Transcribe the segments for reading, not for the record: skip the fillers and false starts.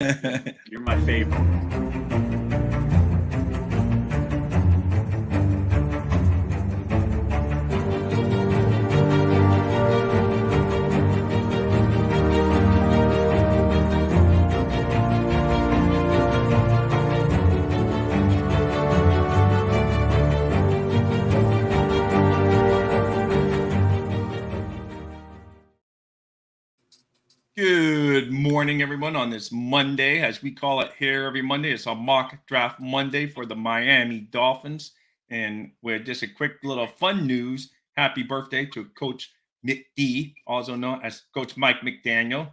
You're my favorite. Good morning, everyone, on this Monday, as we call it here every Monday. It's a mock draft Monday for the Miami Dolphins. And with just a quick little fun news, happy birthday to Coach Nick D, also known as Coach Mike McDaniel,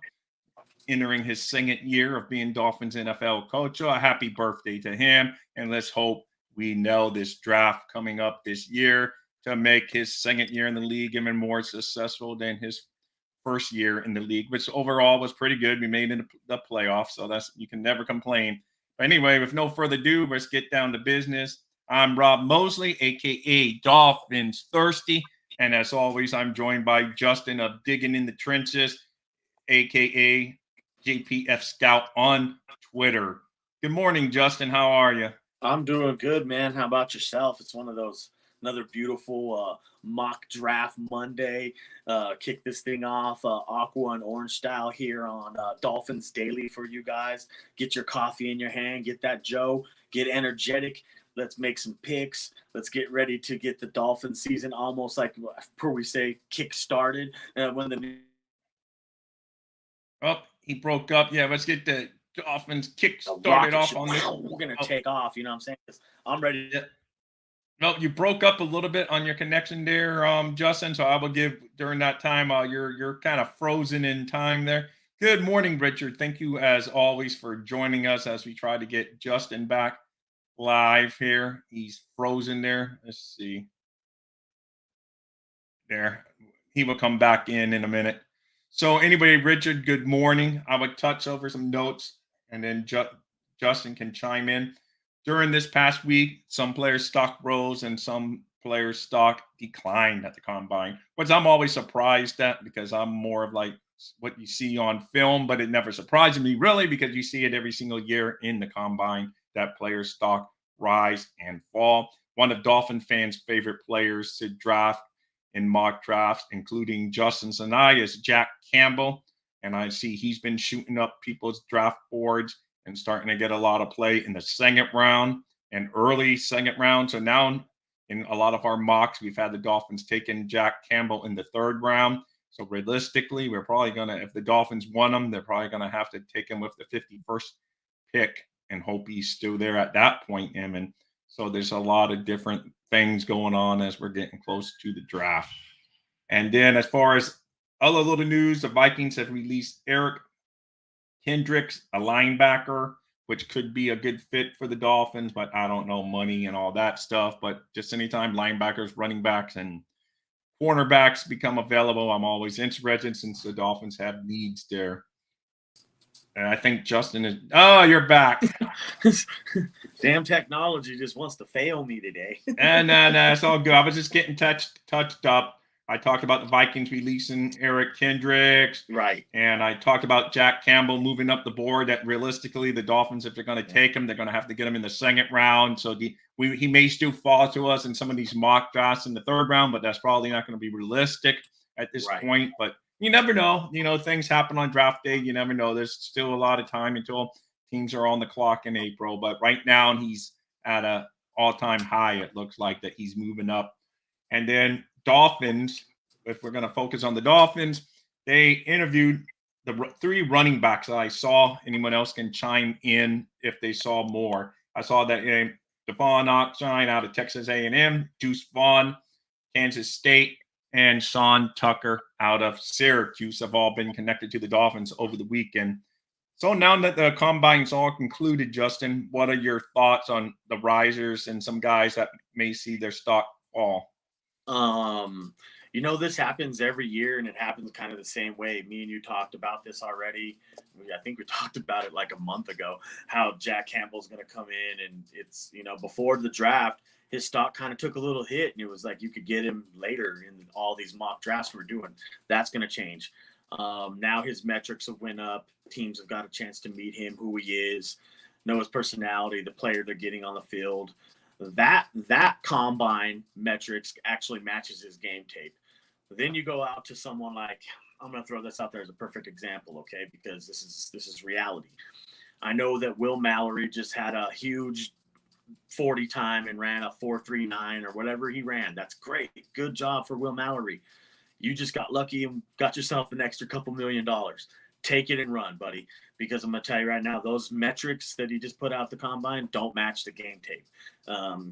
entering his second year of being Dolphins NFL coach. So a happy birthday to him. And let's hope we nail this draft coming up this year to make his second year in the league even more successful than his first year in the league, which overall was pretty good. We made it in the playoffs, so that's you can never complain. But anyway, with no further ado, let's get down to business. I'm Rob Mosley, aka Dolphins Thirsty, and as always, I'm joined by Justin of Digging in the Trenches, aka JPF Scout on Twitter. Good morning, Justin. How are you? I'm doing good, man. How about yourself? It's one of those another beautiful mock draft Monday. Kick this thing off aqua and orange style here on Dolphins Daily for you guys. Get your coffee in your hand. Get that Joe. Get energetic. Let's make some picks. Let's get ready to get the Dolphin season almost like per we say kick started when the Oh, he broke up. Yeah, let's get the Dolphins kick started rocket off ship. on this. We're gonna Oh, take off. You know what I'm saying? I'm ready. yeah. No, you broke up a little bit on your connection there, Justin. So I will give during that time. You're kind of frozen in time there. Good morning, Richard. Thank you as always for joining us as we try to get Justin back live here. He's frozen there. Let's see. There, he will come back in a minute. So anyway, Richard, good morning. I would touch over some notes, and then Justin can chime in. During this past week, some players' stock rose and some players' stock declined at the combine, which I'm always surprised at because I'm more of like what you see on film, but it never surprises me really because you see it every single year in the combine that players' stock rise and fall. One of Dolphin fans' favorite players to draft in mock drafts, including Justin's and I, is Jack Campbell. And I see he's been shooting up people's draft boards and starting to get a lot of play in the second round and early second round. So now in a lot of our mocks, we've had the Dolphins taking Jack Campbell in the third round. So realistically, we're probably going to, if the Dolphins won him, they're probably going to have to take him with the 51st pick and hope he's still there at that point. And so there's a lot of different things going on as we're getting close to the draft. And then as far as other little news, the Vikings have released Eric Kendricks, a linebacker, which could be a good fit for the Dolphins, but I don't know money and all that stuff. But just anytime linebackers, running backs, and cornerbacks become available, I'm always interested since the Dolphins have needs there. And I think Justin is. Oh, you're back. Damn technology just wants to fail me today. And it's all good. I was just getting touched up. I talked about the Vikings releasing Eric Kendricks, Right. and I talked about Jack Campbell moving up the board. That realistically, the Dolphins, if they're going to take him, they're going to have to get him in the second round. So he may still fall to us in some of these mock drafts in the third round, but that's probably not going to be realistic at this point. But you never know. You know, things happen on draft day. You never know. There's still a lot of time until teams are on the clock in April. But right now, he's at a all-time high. It looks like that he's moving up. And then Dolphins, if we're going to focus on the Dolphins, they interviewed the three running backs that I saw. Anyone else can chime in if they saw more. I saw that Devon Ochine out of Texas A&M, Deuce Vaughn, Kansas State, and Sean Tucker out of Syracuse have all been connected to the Dolphins over the weekend. So now that the combine's all concluded, Justin, what are your thoughts on the risers and some guys that may see their stock fall? This happens every year and it happens kind of the same way. Me and you talked about this already. I think we talked about it like a month ago, how Jack Campbell's going to come in and it's, before the draft, his stock kind of took a little hit and it was like you could get him later in all these mock drafts we're doing. That's going to change. Now his metrics have went up. Teams have got a chance to meet him, who he is, know his personality, the player they're getting on the field. That combine metrics actually matches his game tape. But then you go out to someone like, I'm going to throw this out there as a perfect example, okay? Because this is reality. I know that Will Mallory just had a huge 40 time and ran a 4.39 or whatever he ran. That's great. Good job for Will Mallory. You just got lucky and got yourself an extra couple $1,000,000. Take it and run, buddy. Because I'm going to tell you right now, those metrics that he just put out the combine don't match the game tape.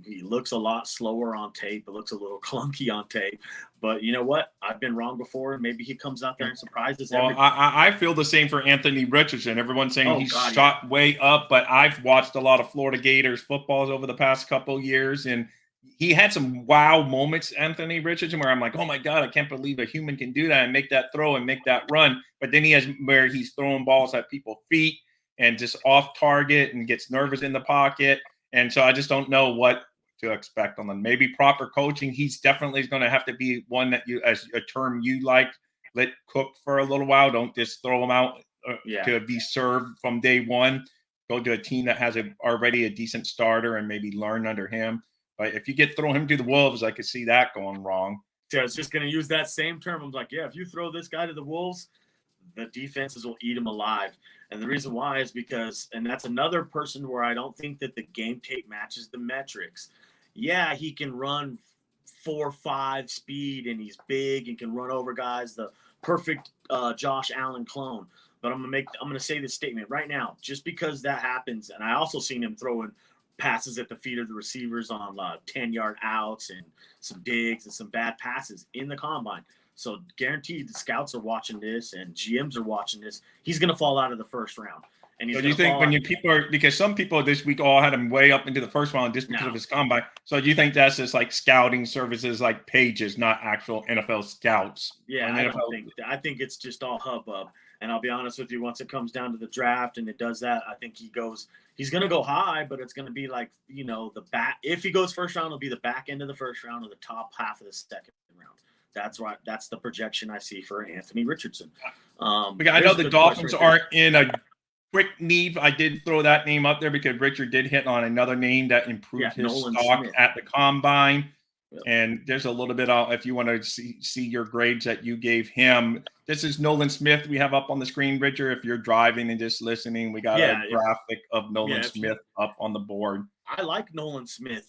He looks a lot slower on tape. It looks a little clunky on tape. But you know what? I've been wrong before, and maybe he comes out there and surprises everybody. Well, I feel the same for Anthony Richardson. Everyone's saying he's shot way up, but I've watched a lot of Florida Gators footballs over the past couple of years, and he had some wow moments, Anthony Richardson, where I'm like, oh my God, I can't believe a human can do that and make that throw and make that run. But then he has where he's throwing balls at people's feet and just off target and gets nervous in the pocket. And so I just don't know what to expect on them. Maybe proper coaching. He's definitely going to have to be one that you, as a term you like, let cook for a little while. Don't just throw him out to be served from day one. Go to a team that has already a decent starter and maybe learn under him. But if you throw him to the Wolves, I could see that going wrong. So I was just going to use that same term. I'm like, yeah, if you throw this guy to the Wolves, the defenses will eat him alive. And the reason why is because, and that's another person where I don't think that the game tape matches the metrics. Yeah, he can run 4.5 speed and he's big and can run over guys, the perfect Josh Allen clone. But I'm going to say this statement right now, just because that happens. And I also seen him throwing passes at the feet of the receivers on 10-yard outs and some digs and some bad passes in the combine. So guaranteed the scouts are watching this and GMs are watching this. He's going to fall out of the first round. And he's so do you think when people are, because some people this week all had him way up into the first round just because of his combine. So do you think that's just like scouting services like pages, not actual NFL scouts? Yeah, I think it's just all hubbub. And I'll be honest with you, once it comes down to the draft and it does that, I think he's going to go high, but it's going to be like, the back. If he goes first round, it'll be the back end of the first round or the top half of the second round. That's right. That's the projection I see for Anthony Richardson. I know the Dolphins aren't in a quick need. I did throw that name up there because Richard did hit on another name that improved his stock at the combine. And there's a little bit of, if you want to see your grades that you gave him. This is Nolan Smith we have up on the screen, Richard. If you're driving and just listening, we got a graphic of Nolan Smith up on the board. I like Nolan Smith.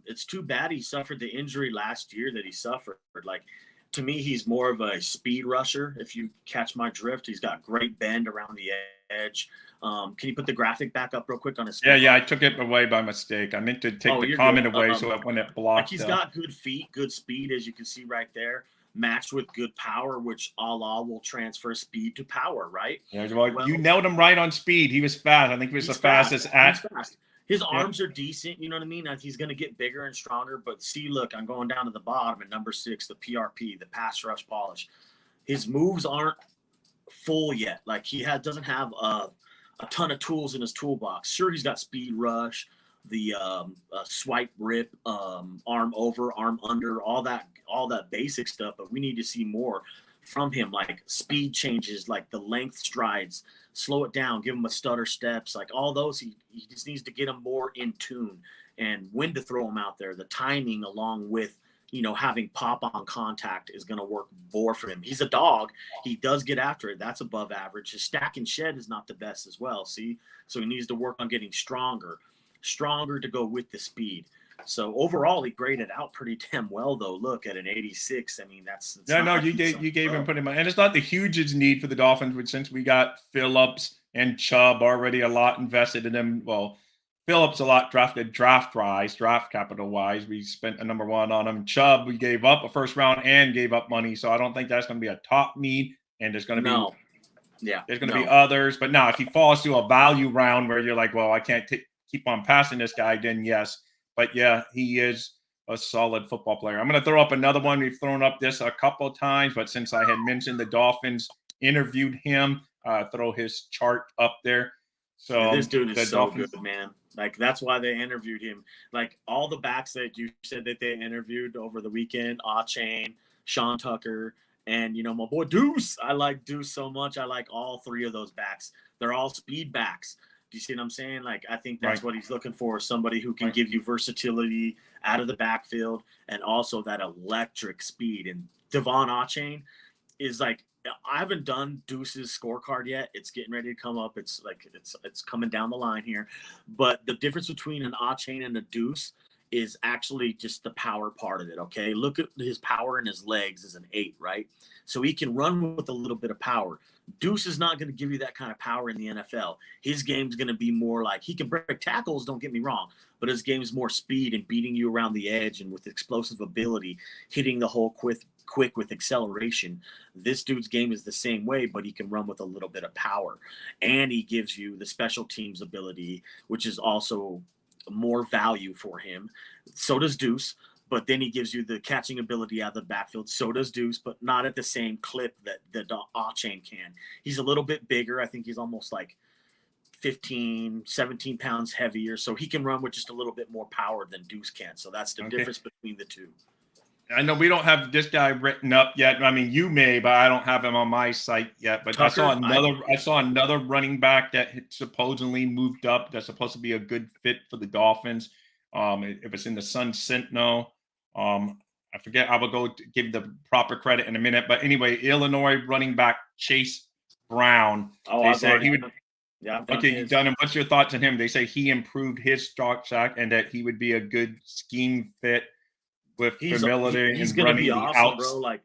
It's too bad he suffered the injury last year that he suffered. Like, to me, he's more of a speed rusher. If you catch my drift, he's got great bend around the edge. Can you put the graphic back up real quick on his screen? Yeah, I took it away by mistake. I meant to take the comment away so when it blocked. Like he's got good feet, good speed, as you can see right there, matched with good power, which Allah will transfer speed to power, right? Yeah, well, you nailed him right on speed. He was fast. I think he was the fastest at. He's fast. His arms are decent, you know what I mean? He's going to get bigger and stronger. But see, look, I'm going down to the bottom at number 6, the PRP, the pass rush polish. His moves aren't full yet. Like he doesn't have a ton of tools in his toolbox. Sure, he's got speed rush, the swipe rip, arm over, arm under, all that basic stuff. But we need to see more from him, like speed changes, like the length strides, slow it down, give him a stutter steps, like all those. He just needs to get him more in tune and when to throw him out there. The timing along with, having pop on contact is going to work more for him. He's a dog. He does get after it. That's above average. His stack and shed is not the best as well. See, so he needs to work on getting stronger to go with the speed. So overall, he graded out pretty damn well, though. Look at an 86. I mean, that's you gave him pretty much, and it's not the hugest need for the Dolphins, but since we got Phillips and Chubb already a lot invested in them. Well, Phillips a lot drafted draft capital wise. We spent a number 1 on him. Chubb, we gave up a first round and gave up money, so I don't think that's going to be a top need. And there's going to be others, but now if he falls to a value round where you're like, well, I can't keep on passing this guy, then yes. But yeah, he is a solid football player. I'm going to throw up another one. We've thrown up this a couple of times, but since I had mentioned the Dolphins interviewed him, throw his chart up there. So this dude is so good, man. Like, that's why they interviewed him. Like, all the backs that you said that they interviewed over the weekend, Achain, Sean Tucker, And, my boy Deuce, I like Deuce so much. I like all three of those backs. They're all speed backs. Do you see what I'm saying? Like, I think that's Right. what he's looking for, somebody who can Right. give you versatility out of the backfield and also that electric speed. And Devon Achane is like, I haven't done Deuce's scorecard yet. It's getting ready to come up. It's like it's coming down the line here. But the difference between an Achane and a Deuce is actually just the power part of it. Okay, look at his power in his legs is an 8, right? So he can run with a little bit of power. Deuce is not going to give you that kind of power in the NFL. His game's going to be more like he can break tackles. Don't get me wrong, but his game is more speed and beating you around the edge and with explosive ability, hitting the hole quick with acceleration. This dude's game is the same way, but he can run with a little bit of power, and he gives you the special teams ability, which is also more value for him. So does Deuce, but then he gives you the catching ability out of the backfield. So does Deuce, but not at the same clip that the Achane can. He's a little bit bigger. I think he's almost like 15, 17 pounds heavier, so he can run with just a little bit more power than Deuce can. So that's the difference between the two. I know we don't have this guy written up yet. I mean, you may, but I don't have him on my site yet. But Tucker, I saw another running back that supposedly moved up. That's supposed to be a good fit for the Dolphins. If it's in the Sun Sentinel, I forget. I will go give the proper credit in a minute. But anyway, Illinois running back Chase Brown. Oh, They said he would. Yeah, I've Okay, you've done him. What's your thoughts on him? They say he improved his stock sack and that he would be a good scheme fit with familiarity he's and gonna running be the awesome, outs. bro. Like,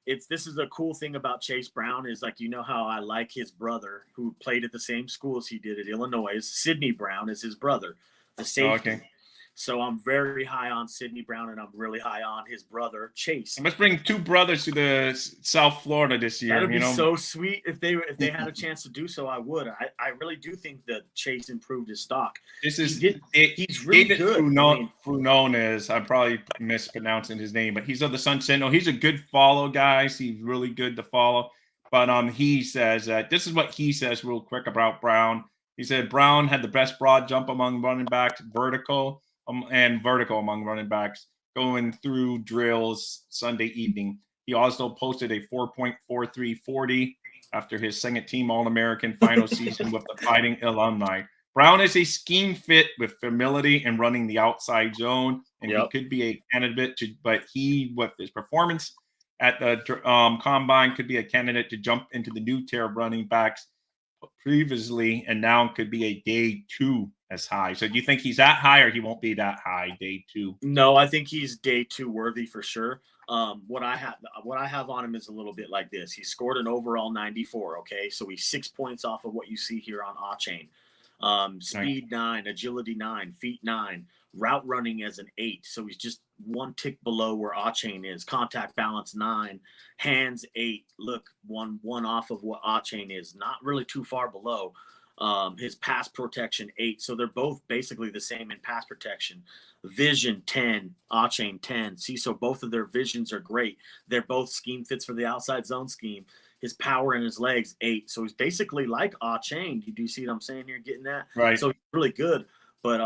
this is the cool thing about Chase Brown is, like, how I like his brother who played at the same school as he did at Illinois. Sidney Brown is his brother, the safety. Okay. So I'm very high on Sidney Brown, and I'm really high on his brother Chase. Let's bring two brothers to the South Florida this year. That'd be so sweet if they had a chance to do so. I would. I really do think that Chase improved his stock. This is he's really David good. Frunones. I'm probably mispronouncing his name, but he's of the Sun Sentinel. He's a good follow, guys. He's really good to follow. But he says that this is what he says real quick about Brown. He said Brown had the best broad jump among running backs, vertical among running backs going through drills Sunday evening. He also posted a 4.4340 after his second team All-American final season with the Fighting Alumni. Brown is a scheme fit with familiarity and running the outside zone, and he could be a candidate but he, with his performance at the combine, could be a candidate to jump into the new tier of running backs previously, and now could be a day 2 as high. So do you think he's that high, or he won't be that high day 2? No, I think he's day 2 worthy for sure. What I have on him is a little bit like this. He scored an overall 94. Okay, so he's 6 points off of what you see here on Achane. Speed 9, agility 9, feet 9, route running as an 8. So he's just one tick below where Achane is. Contact balance 9, hands 8. Look, one off of what Achane is. Not really too far below. His pass protection 8. So they're both basically the same in pass protection. Vision 10, Achane 10. See, so both of their visions are great. They're both scheme fits for the outside zone scheme. His power in his legs 8. So he's basically like Achane. Do you see what I'm saying here? Getting that? Right. So he's really good. But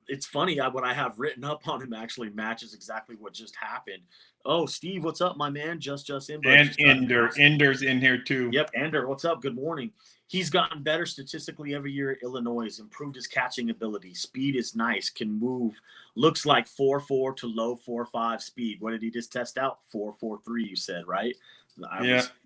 it's funny. What I have written up on him actually matches exactly what just happened. Oh, Steve, what's up, my man? Just in. And Ender's in here too. Yep, Ender, what's up? Good morning. He's gotten better statistically every year at Illinois. Improved his catching ability. Speed is nice. Can move. Looks like 4.4 to low 4.5 speed. What did he just test out? 4.43, you said, right?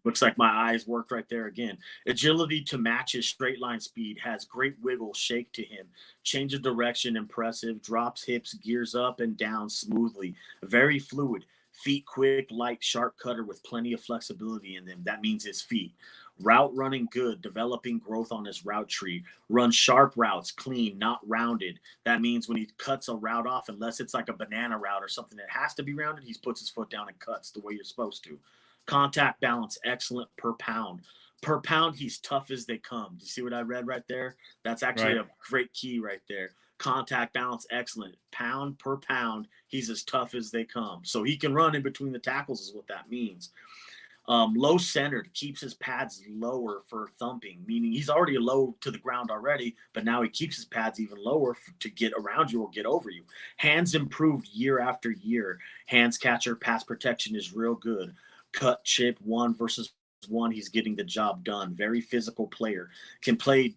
Looks like my eyes worked right there again. Agility to match his straight line speed. Has great wiggle, shake to him. Change of direction, impressive. Drops hips, gears up and down smoothly. Very fluid. Feet quick, light, sharp cutter with plenty of flexibility in them. That means his feet. Route running good, developing growth on his route tree. Runs sharp routes, clean, not rounded. That means when he cuts a route off, unless it's like a banana route or something that has to be rounded, he puts his foot down and cuts the way you're supposed to. Contact balance, excellent per pound. Per pound, he's tough as they come. Do you see what I read right there? That's actually a great key right there. Contact balance, excellent. Pound per pound, he's as tough as they come. So he can run in between the tackles is what that means. Low centered, keeps his pads lower for thumping, meaning he's already low to the ground already, but now he keeps his pads even lower to get around you or get over you. Hands improved year after year. Hands catcher, pass protection is real good. cut, chip, 1 versus 1. He's getting the job done. Very physical player. Can play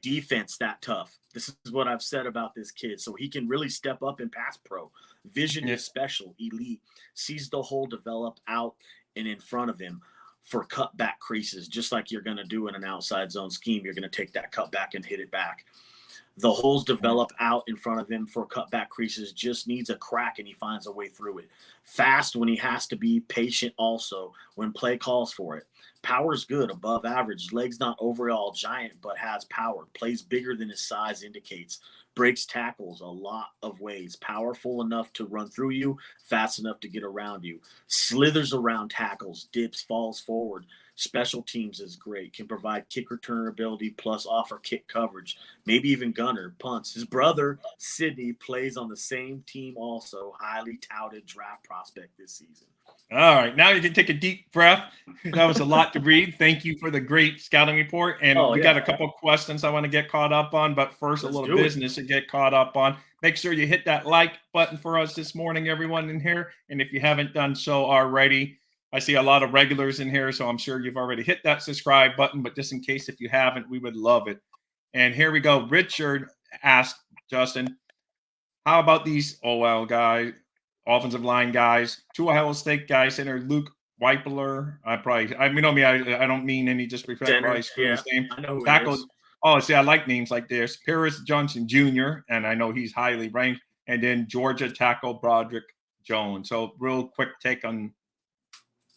defense that tough. This is what I've said about this kid. So he can really step up in pass pro. Vision Yeah. is special, elite. Sees the hole develop out and in front of him for cutback creases, just like you're going to do in an outside zone scheme. You're going to take that cutback and hit it back. The holes develop out in front of him for cutback creases, just needs a crack and he finds a way through it. Fast when he has to be, patient also when play calls for it. Power's good, above average. Legs not overall giant, but has power. Plays bigger than his size indicates. Breaks tackles a lot of ways. Powerful enough to run through you, fast enough to get around you. Slithers around tackles, dips, falls forward. Special teams is great. Can provide kick return ability plus offer kick coverage. Maybe even gunner, punts. His brother, Sidney, plays on the same team also. Highly touted draft prospect this season. All right, now you can take a deep breath. That was a lot to read. Thank you for the great scouting report. And we got a couple of questions I want to get caught up on, but first a little business to get caught up on. Make sure you hit that like button for us this morning, everyone in here. And if you haven't done so already, I see a lot of regulars in here, so I'm sure you've already hit that subscribe button, but just in case if you haven't, we would love it. And here we go. Richard asked Justin, how about these OL guys? Offensive line guys, two Ohio State guys, center Luke Weipler. I don't mean any disrespect. Probably screw his name. I know who Tackle. Oh, see, I like names like this. Paris Johnson Jr., and I know he's highly ranked. And then Georgia tackle Broderick Jones. So, real quick take on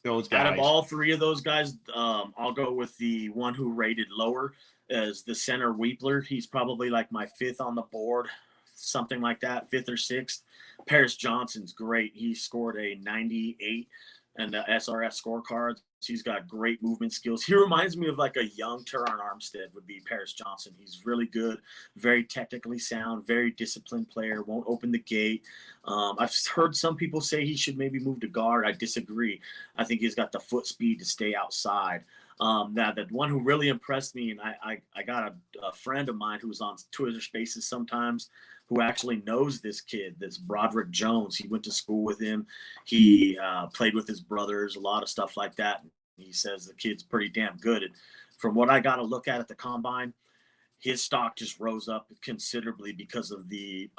those guys. Out of all three of those guys, I'll go with the one who rated lower as the center Weipler. He's probably like my fifth on the board, something like that, fifth or sixth. Paris Johnson's great. He scored a 98 in the SRS scorecards. He's got great movement skills. He reminds me of like a young Teron Armstead would be Paris Johnson. He's really good, very technically sound, very disciplined player, won't open the gate. I've heard some people say he should maybe move to guard. I disagree. I think he's got the foot speed to stay outside. Now, the one who really impressed me, and I got a friend of mine who's on Twitter Spaces sometimes, who actually knows this kid, this Broderick Jones. He went to school with him. He played with his brothers, a lot of stuff like that. He says the kid's pretty damn good. And from what I got to look at the combine, his stock just rose up considerably because of the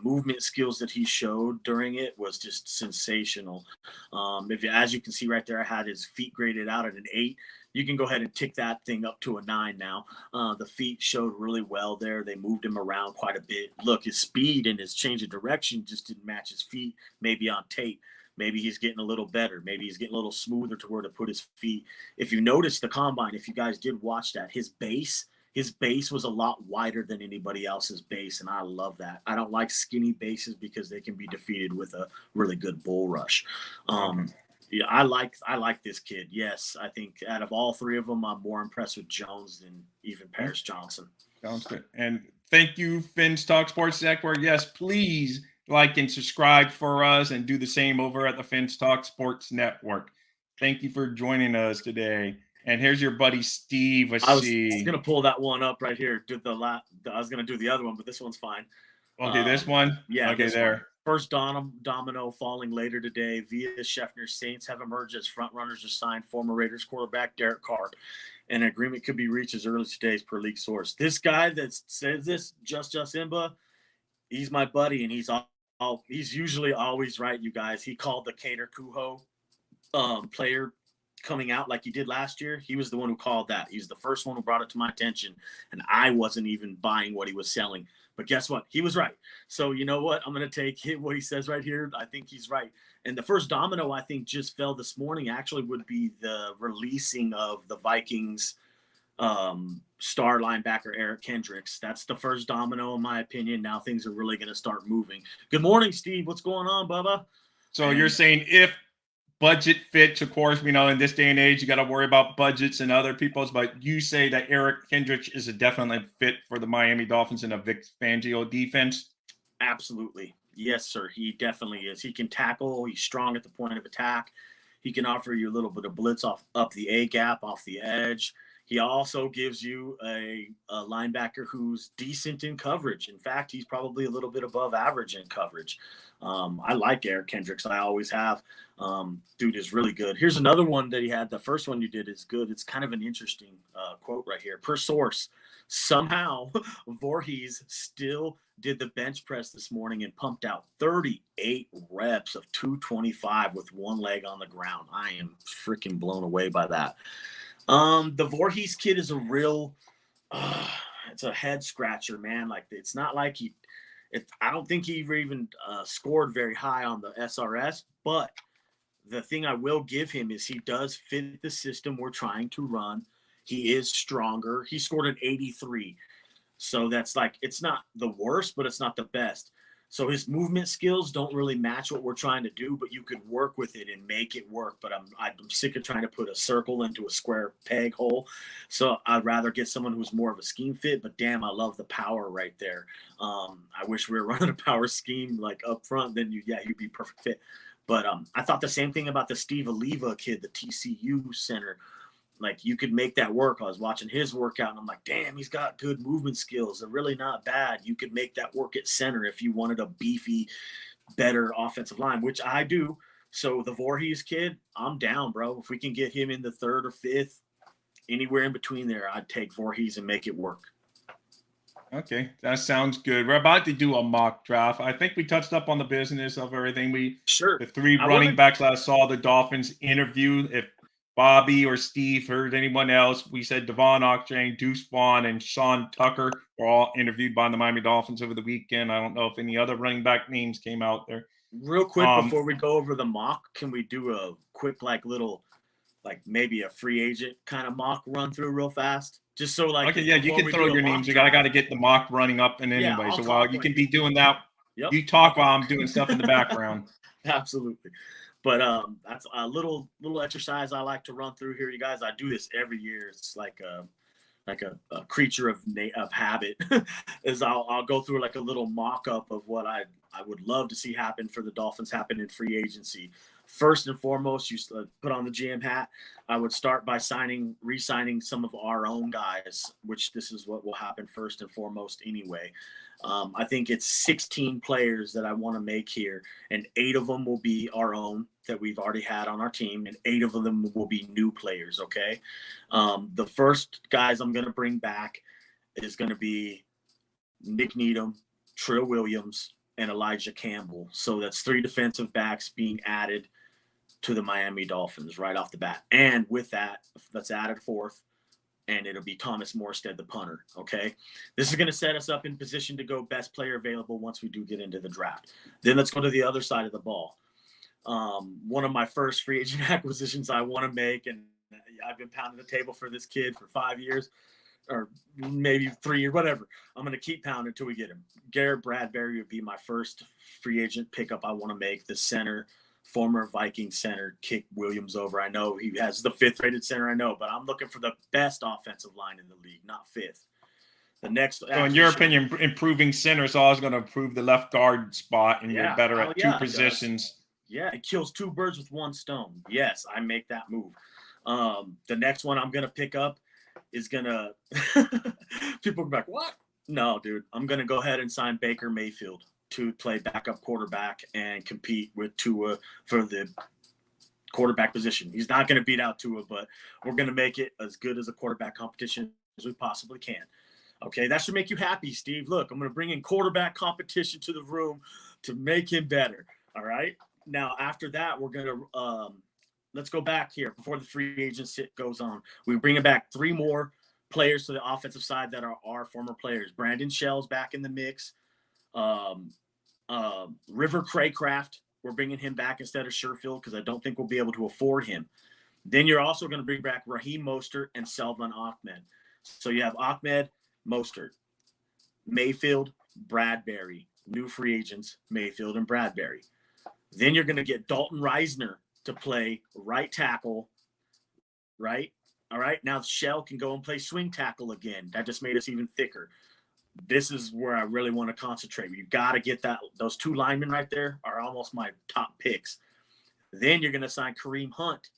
movement skills that he showed during it was just sensational. As you can see right there, I had his feet graded out at an 8. You can go ahead and tick that thing up to a 9 now. The feet showed really well there. They moved him around quite a bit. Look, his speed and his change of direction just didn't match his feet, maybe on tape. Maybe he's getting a little better. Maybe he's getting a little smoother to where to put his feet. If you notice the combine, if you guys did watch that, his base was a lot wider than anybody else's base, and I love that. I don't like skinny bases because they can be defeated with a really good bull rush. Yeah, I like this kid. Yes, I think out of all three of them, I'm more impressed with Jones than even Paris Johnson. Sounds good. And thank you, Finn's Talk Sports Network. Yes, please like and subscribe for us and do the same over at the Finn's Talk Sports Network. Thank you for joining us today. And here's your buddy Steve. I was going to pull that one up right here. I was going to do the other one, but this one's fine. Okay, this one? Yeah. Okay, there. One. First domino falling later today. Via Scheffner, Saints have emerged as front runners to sign former Raiders quarterback Derek Carr. An agreement could be reached as early as today per league source. This guy that says this, Just Imba, he's my buddy, and he's usually always right, you guys. He called the Cater Kuho player coming out like he did last year. He was the one who called that. He's the first one who brought it to my attention, and I wasn't even buying what he was selling. But guess what? He was right. So you know what? I'm going to take what he says right here. I think he's right. And the first domino I think just fell this morning actually would be the releasing of the Vikings star linebacker Eric Kendricks. That's the first domino in my opinion. Now things are really going to start moving. Good morning, Steve. What's going on, Bubba? So you're saying if budget fits, of course, we know in this day and age, you got to worry about budgets and other people's, but you say that Eric Kendricks is a definitely fit for the Miami Dolphins in a Vic Fangio defense? Absolutely. Yes, sir. He definitely is. He can tackle. He's strong at the point of attack. He can offer you a little bit of blitz up the A gap, off the edge. He also gives you a linebacker who's decent in coverage. In fact, he's probably a little bit above average in coverage. I like Eric Kendricks. I always have. Dude is really good. Here's another one that he had. The first one you did is good. It's kind of an interesting quote right here. Per source, somehow Voorhees still did the bench press this morning and pumped out 38 reps of 225 with one leg on the ground. I am freaking blown away by that. The Voorhees kid is a real, it's a head scratcher, man. Like, it's not like I don't think he even scored very high on the SRS, but the thing I will give him is he does fit the system we're trying to run. He is stronger. He scored an 83. So that's like, it's not the worst, but it's not the best. So his movement skills don't really match what we're trying to do, but you could work with it and make it work. But I'm sick of trying to put a circle into a square peg hole. So I'd rather get someone who's more of a scheme fit. But damn, I love the power right there. I wish we were running a power scheme like up front. Then you'd be perfect fit. But I thought the same thing about the Steve Oliva kid, the TCU center. Like, you could make that work. I was watching his workout, and I'm like, damn, he's got good movement skills. They're really not bad. You could make that work at center if you wanted a beefy, better offensive line, which I do. So the Voorhees kid, I'm down, bro. If we can get him in the 3rd or 5th, anywhere in between there, I'd take Voorhees and make it work. Okay, that sounds good. We're about to do a mock draft. I think we touched up on the business of everything. The 3 running backs that I saw the Dolphins interview. If Bobby or Steve heard anyone else, we said Devon Achane, Deuce Vaughn, and Sean Tucker were all interviewed by the Miami Dolphins over the weekend. I don't know if any other running back names came out there. Real quick, before we go over the mock, can we do a quick, maybe a free agent kind of mock run through real fast? Just so okay, yeah, you can throw your names. I got to get the mock running up and anyway. Yeah, so while you can be doing that, you talk while I'm doing stuff in the background. Absolutely. But that's a little exercise I like to run through here, you guys. I do this every year. It's like a creature of habit. Is I'll go through like a little mock-up of what I would love to see happen for the Dolphins happen in free agency. First and foremost, you put on the GM hat. I would start by re-signing some of our own guys, which this is what will happen first and foremost anyway. I think it's 16 players that I want to make here, and 8 of them will be our own that we've already had on our team, and 8 of them will be new players, okay? The first guys I'm going to bring back is going to be Nick Needham, Trill Williams, and Elijah Campbell. So that's 3 defensive backs being added to the Miami Dolphins right off the bat. And with that, let's add a 4th, and it'll be Thomas Morstead, the punter, okay? This is going to set us up in position to go best player available once we do get into the draft. Then let's go to the other side of the ball. One of my first free agent acquisitions I want to make, and I've been pounding the table for this kid for 5 years, or maybe 3 years, whatever. I'm going to keep pounding until we get him. Garrett Bradbury would be my first free agent pickup I want to make, the center, former Viking center, kick Williams over. I know he has the 5th rated center, I know, but I'm looking for the best offensive line in the league, not 5th. The next, so in your opinion, improving center is always going to improve the left guard spot, and you're better at 2 positions. Yeah, it kills 2 birds with 1 stone. Yes, I make that move. The next one I'm going to pick up is going to – people are like, what? No, dude. I'm going to go ahead and sign Baker Mayfield to play backup quarterback and compete with Tua for the quarterback position. He's not going to beat out Tua, but we're going to make it as good as a quarterback competition as we possibly can. Okay, that should make you happy, Steve. Look, I'm going to bring in quarterback competition to the room to make him better. All right? Now, after that, we're going to let's go back here before the free agent sit goes on. We're bringing back 3 more players to the offensive side that are our former players. Brandon Shell's back in the mix. River Craycraft, we're bringing him back instead of Sherfield because I don't think we'll be able to afford him. Then you're also going to bring back Raheem Mostert and Selvon Ahmed. So you have Ahmed, Mostert, Mayfield, Bradbury, new free agents, Mayfield and Bradbury. Then you're going to get Dalton Reisner to play right tackle, right? All right, now Shell can go and play swing tackle again. That just made us even thicker. This is where I really want to concentrate. You've got to get those 2 linemen right there are almost my top picks. Then you're going to sign Kareem Hunt.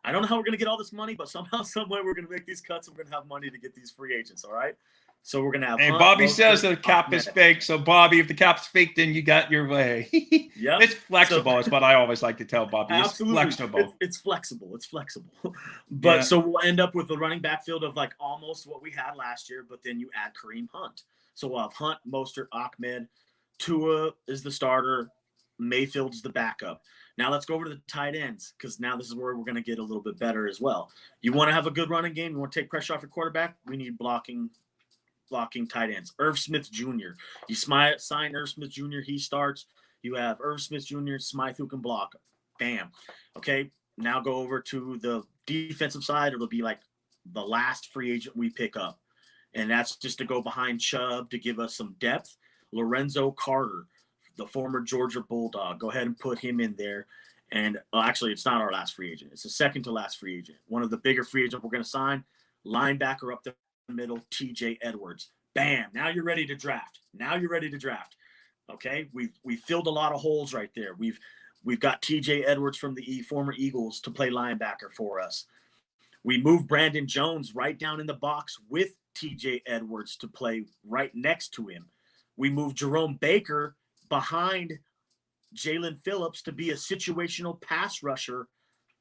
I don't know how we're going to get all this money, but somehow, some way, we're going to make these cuts. And we're going to have money to get these free agents. All right. So we're going to have. And Hunt, Bobby Mostert, says the cap Ahmed. is fake. So Bobby, if the cap's fake, then you got your way. Yep. It's flexible. It's what I always like to tell Bobby. It's Absolutely. flexible. It's flexible. It's flexible. But Yeah. so we'll end up with a running back field of like almost what we had last year, but then you add Kareem Hunt. So we'll have Hunt, Mostert, Ahmed. Tua is the starter. Mayfield's the backup. Now let's go over to the tight ends, because now this is where we're going to get a little bit better as well. You want to have a good running game. You want to take pressure off your quarterback. We need blocking tight ends. Irv Smith Jr. You sign Irv Smith Jr. He starts. You have Irv Smith Jr., Smythe who can block. Bam. Okay, now go over to the defensive side. It'll be like the last free agent we pick up. And that's just to go behind Chubb to give us some depth. Lorenzo Carter, the former Georgia Bulldog. Go ahead and put him in there. And actually, it's not our last free agent. It's the second to last free agent. One of the bigger free agents we're going to sign. Linebacker up the middle, TJ Edwards. Bam. Now you're ready to draft. Okay. We filled a lot of holes right there. We've got TJ Edwards from the former Eagles to play linebacker for us. We moved Brandon Jones right down in the box with TJ Edwards to play right next to him. We moved Jerome Baker behind Jalen Phillips to be a situational pass rusher.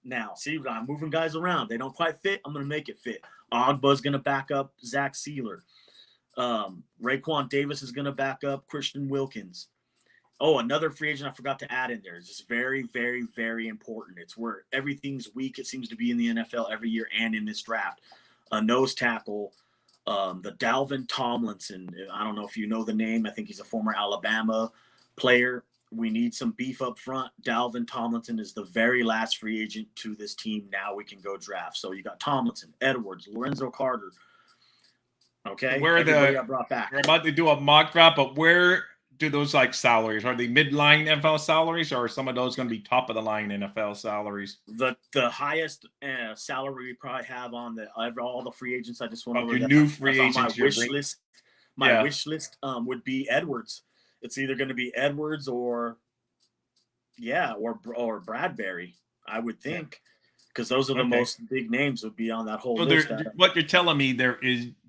Now, see, I'm moving guys around. They don't quite fit. I'm going to make it fit. Ogba's going to back up Zach Sealer. Raekwon Davis is going to back up Christian Wilkins. Oh, another free agent I forgot to add in there. It's just very, very, very important. It's where everything's weak, it seems to be in the NFL every year and in this draft. A nose tackle, the Dalvin Tomlinson. I don't know if you know the name. I think he's a former Alabama player. We need some beef up front. Dalvin Tomlinson is the very last free agent to this team. Now we can go draft. So you got Tomlinson, Edwards, Lorenzo Carter. Okay, Where got brought back. We're about to do a mock draft, but where do those like salaries? Are they midline NFL salaries, or are some of those going to be top of the line NFL salaries? The highest salary we probably have on all the free agents. I just went over your that. new free agents. My wish list. My wish list would be Edwards. It's either going to be Edwards or Bradbury, I would think, because those are the most big names would be on that whole list. What you're telling me they're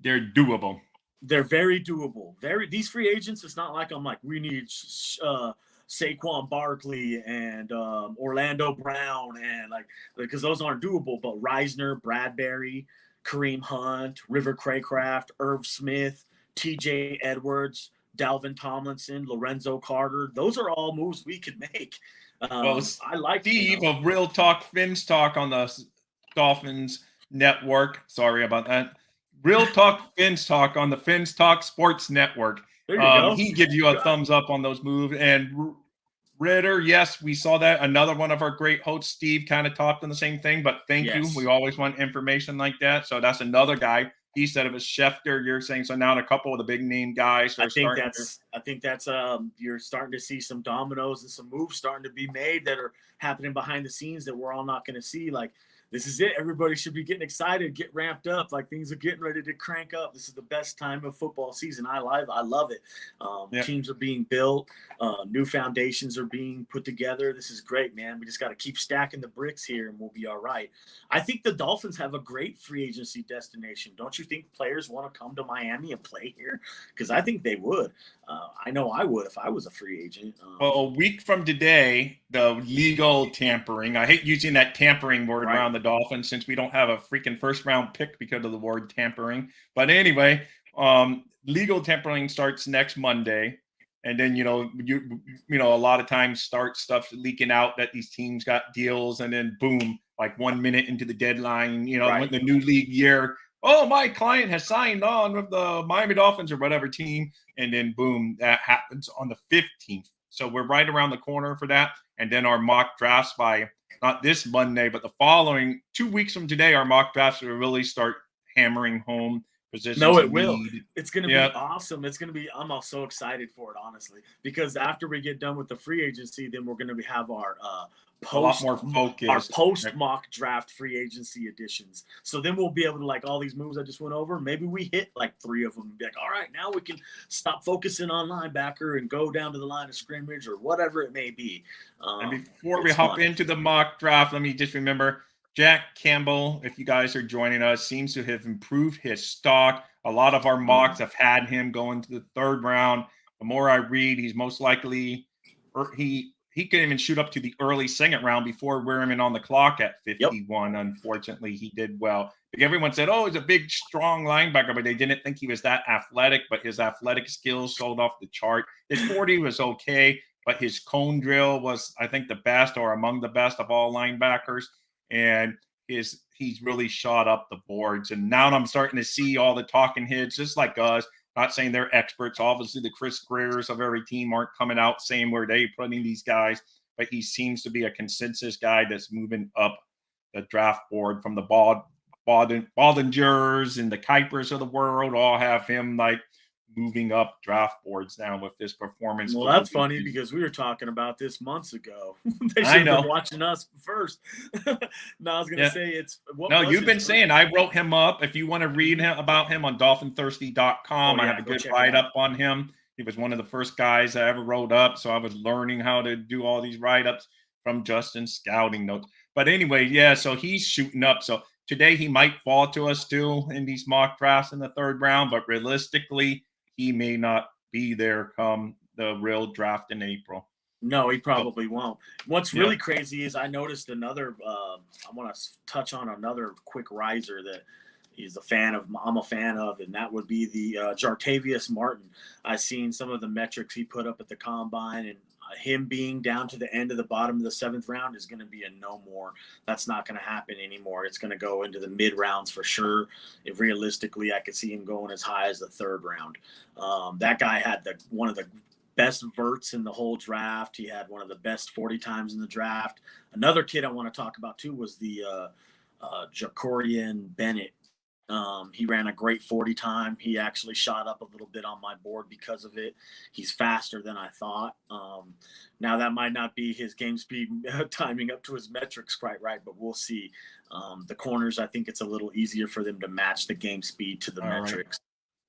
doable. They're very doable. These free agents, it's not like I'm like, we need Saquon Barkley and Orlando Brown, and because those aren't doable. But Reisner, Bradbury, Kareem Hunt, River Craycraft, Irv Smith, TJ Edwards, Dalvin Tomlinson, Lorenzo Carter. Those are all moves we could make. I like Steve of Real Talk Fins Talk on the Dolphins Network. Sorry about that. Real Talk Fins Talk on the Fins Talk Sports Network. There you go. He gives you a thumbs up on those moves. And Ritter, yes, we saw that. Another one of our great hosts, Steve, kind of talked on the same thing. But thank you. We always want information like that. So that's another guy. He said it was Schefter. You're saying so now a couple of the big name guys. I think that's you're starting to see some dominoes and some moves starting to be made that are happening behind the scenes that we're all not going to see. Like, this is it. Everybody should be getting excited, get ramped up. Like, things are getting ready to crank up. This is the best time of football season. I love it. Teams are being built. New foundations are being put together. This is great, man. We just got to keep stacking the bricks here and we'll be all right. I think the Dolphins have a great free agency destination. Don't you think players want to come to Miami and play here? Because I think they would. I know I would if I was a free agent. Well, a week from today, the legal tampering. I hate using that tampering word around the Dolphins since we don't have a freaking first round pick because of the word tampering. But anyway, legal tampering starts next Monday. And then, a lot of times stuff leaking out that these teams got deals, and then boom, like 1 minute into the deadline, when the new league year, oh, my client has signed on with the Miami Dolphins or whatever team. And then boom, that happens on the 15th. So we're right around the corner for that. And then our mock drafts by not this Monday, but the following 2 weeks from today, our mock drafts will really start hammering home positions. No, it will. It's going to be awesome. It's going to be, I'm all so excited for it, honestly, because after we get done with the free agency, then we're going to have our post mock draft free agency editions. So then we'll be able to, like, all these moves I just went over, maybe we hit like 3 of them and be like, all right, now we can stop focusing on linebacker and go down to the line of scrimmage or whatever it may be. And before we hop into the mock draft, let me just remember Jack Campbell, if you guys are joining us, seems to have improved his stock. A lot of our mocks have had him going to the third round. The more I read, he's most likely, or he can even shoot up to the early second round before we're even on the clock at 51. Yep. Unfortunately, he did well. Like everyone said, oh, he's a big, strong linebacker, but they didn't think he was that athletic. But his athletic skills sold off the chart. His 40 was okay, but his cone drill was, I think, the best or among the best of all linebackers. And he's really shot up the boards. And now I'm starting to see all the talking heads, just like us. Not saying they're experts. Obviously, the Chris Greers of every team aren't coming out saying where they're putting these guys, but he seems to be a consensus guy that's moving up the draft board from the Baldingers and the Kuipers of the world. All have him like moving up draft boards now with this performance. Well, that's funny because we were talking about this months ago. They should have been watching us first. No, I was going to say it's no, you've been saying I wrote him up. If you want to read about him on dolphinthirsty.com, I have a good write-up on him. He was one of the first guys I ever wrote up, so I was learning how to do all these write-ups from Justin's scouting notes. But anyway, yeah, so he's shooting up. So today he might fall to us too in these mock drafts in the third round, but realistically, he may not be there come the real draft in April. No, he probably won't. What's really crazy is I noticed another. I want to touch on another quick riser that I'm a fan of, and that would be the Jartavius Martin. I've seen some of the metrics he put up at the combine, and him being down to the end of the bottom of the seventh round is going to be a no more. That's not going to happen anymore. It's going to go into the mid rounds for sure. If realistically, I could see him going as high as the third round. That guy had one of the best verts in the whole draft. He had one of the best 40 times in the draft. Another kid I want to talk about too was the Jacorian Bennett. He ran a great 40 time. He actually shot up a little bit on my board because of it. He's faster than I thought. Now that might not be his game speed timing up to his metrics quite right, but we'll see. The corners, I think it's a little easier for them to match the game speed to the metrics.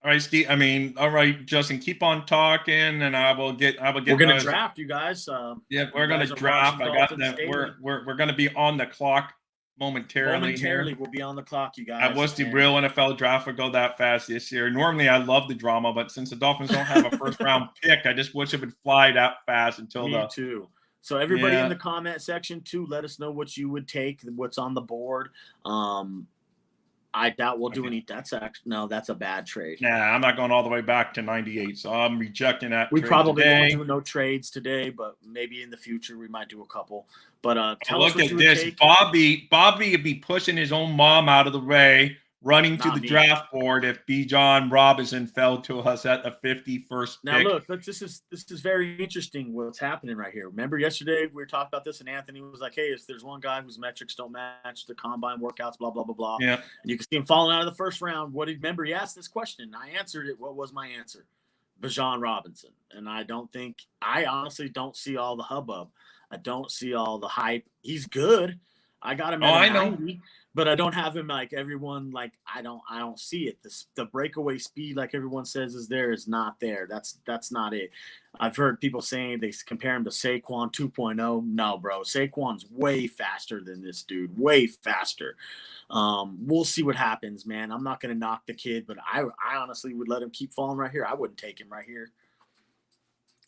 All right, Steve. I mean, all right, Justin, keep on talking, and I will get. We're gonna draft, you guys. Yeah, we're gonna draft. I got that. We're gonna be on the clock momentarily. We'll be on the clock, you guys. I wish the real NFL draft would go that fast this year. Normally, I love the drama, but since the Dolphins don't have a first round pick, I just wish it would fly that fast until Me too. So everybody in the comment section too, let us know what you would take, what's on the board. I doubt we'll do any. That's a bad trade. Nah, I'm not going all the way back to 98, so I'm rejecting that. We probably won't do no trades today, but maybe in the future we might do a couple. But tell us what you would take. Bobby would be pushing his own mom out of the way, running to the draft board if Bijan Robinson fell to us at the 51st pick. Now look, this is very interesting what's happening right here. Remember yesterday we were talking about this, and Anthony was like, "Hey, if there's one guy whose metrics don't match the combine workouts, blah blah blah blah." Yeah. And you can see him falling out of the first round. Remember he asked this question, and I answered it. What was my answer? Bijan Robinson. And I honestly don't see all the hubbub. I don't see all the hype. He's good. I got him at 90. But I don't have him like everyone like I don't see it. The breakaway speed like everyone says is not there. That's not it. I've heard people saying they compare him to Saquon 2.0. No, bro. Saquon's way faster than this dude. Way faster. We'll see what happens, man. I'm not gonna knock the kid, but I honestly would let him keep falling right here. I wouldn't take him right here.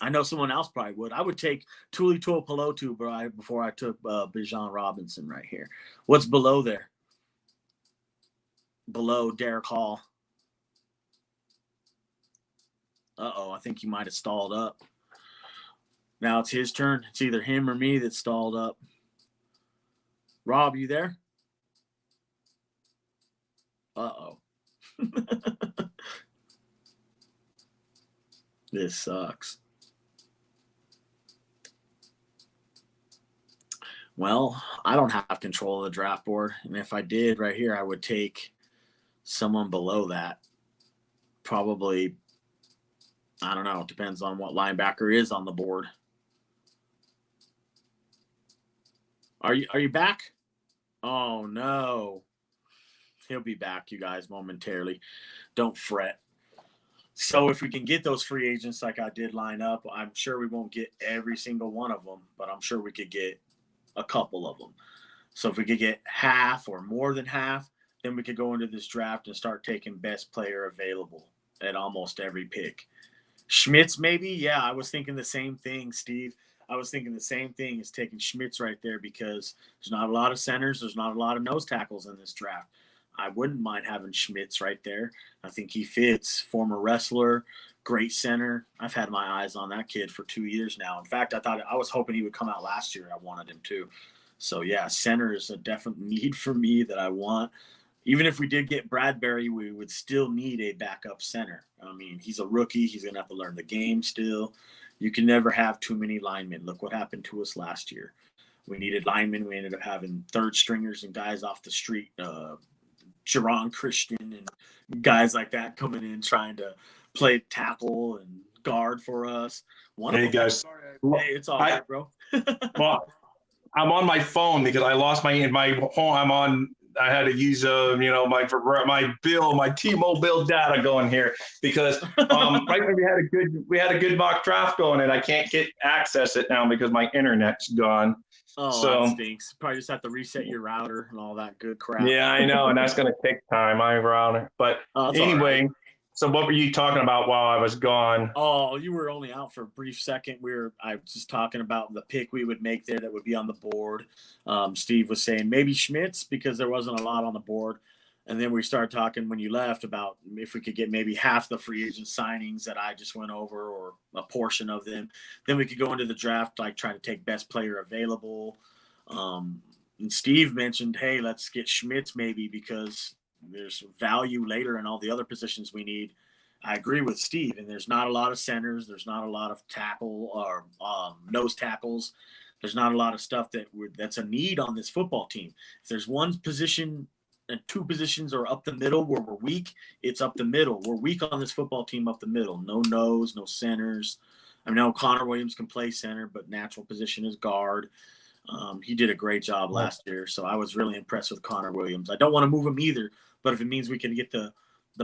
I know someone else probably would. I would take Tuli Tuipulotu before I took Bijan Robinson right here. What's below there? Below Derek Hall. I think he might have stalled up. Now it's his turn. It's either him or me that stalled up. Rob, you there? This sucks. Well, I don't have control of the draft board. And if I did right here, I would take someone below that. Probably, I don't know. It depends on what linebacker is on the board. Are you back? Oh, no. He'll be back, you guys, momentarily. Don't fret. So if we can get those free agents like I did line up, I'm sure we won't get every single one of them, but I'm sure we could get a couple of them. So if we could get half or more than half, then we could go into this draft and start taking best player available at almost every pick. Schmitz, maybe? Yeah, I was thinking the same thing, Steve. I was thinking the same thing as taking Schmitz right there because there's not a lot of centers, there's not a lot of nose tackles in this draft. I wouldn't mind having Schmitz right there. I think he fits. Former wrestler, great center. I've had my eyes on that kid for 2 years now. In fact, I was hoping he would come out last year. I wanted him to. So yeah, center is a definite need for me that I want. Even if we did get Bradbury, we would still need a backup center. I mean, he's a rookie. He's going to have to learn the game still. You can never have too many linemen. Look what happened to us last year. We needed linemen. We ended up having third stringers and guys off the street, Jerron Christian and guys like that coming in trying to play tackle and guard for us. Hey, guys. Hey, it's all good, bro. Well, I'm on my phone because I lost my home. I had to use my T-Mobile data going here because right when we had a good mock draft going and I can't access it now because my internet's gone. Oh, so that stinks. Probably just have to reset your router and all that good crap. Yeah, I know, and that's going to take time. My router, but anyway. Right. So what were you talking about while I was gone? Oh, you were only out for a brief second. I was just talking about the pick we would make there that would be on the board. Steve was saying maybe Schmitz because there wasn't a lot on the board. And then we started talking when you left about if we could get maybe half the free agent signings that I just went over or a portion of them. Then we could go into the draft, like try to take best player available. And Steve mentioned, hey, let's get Schmitz maybe because there's value later in all the other positions we need. I agree with Steve, and there's not a lot of centers. There's not a lot of tackle or nose tackles. There's not a lot of stuff that's a need on this football team. If there's one position and two positions are up the middle where we're weak, it's up the middle. We're weak on this football team up the middle. No nose, no centers. I know Connor Williams can play center, but natural position is guard. He did a great job last year, so I was really impressed with Connor Williams. I don't want to move him either, but if it means we can get the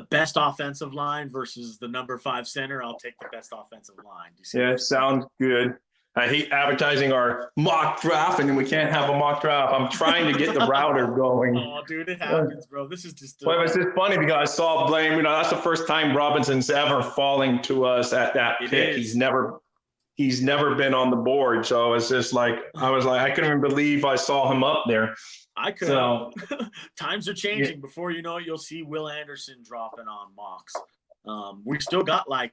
best offensive line versus the number 5 center, I'll take the best offensive line. Yeah, sounds good. I hate advertising our mock draft, and then we can't have a mock draft. I'm trying to get the router going. Oh, dude, it happens, bro. This is just. Well, it's just funny because I saw blame. That's the first time Robinson's ever falling to us at that pick. He's never been on the board, so it's just like I couldn't even believe I saw him up there. I could. So, times are changing. Yeah. Before you know it, you'll see Will Anderson dropping on mocks. We've still got like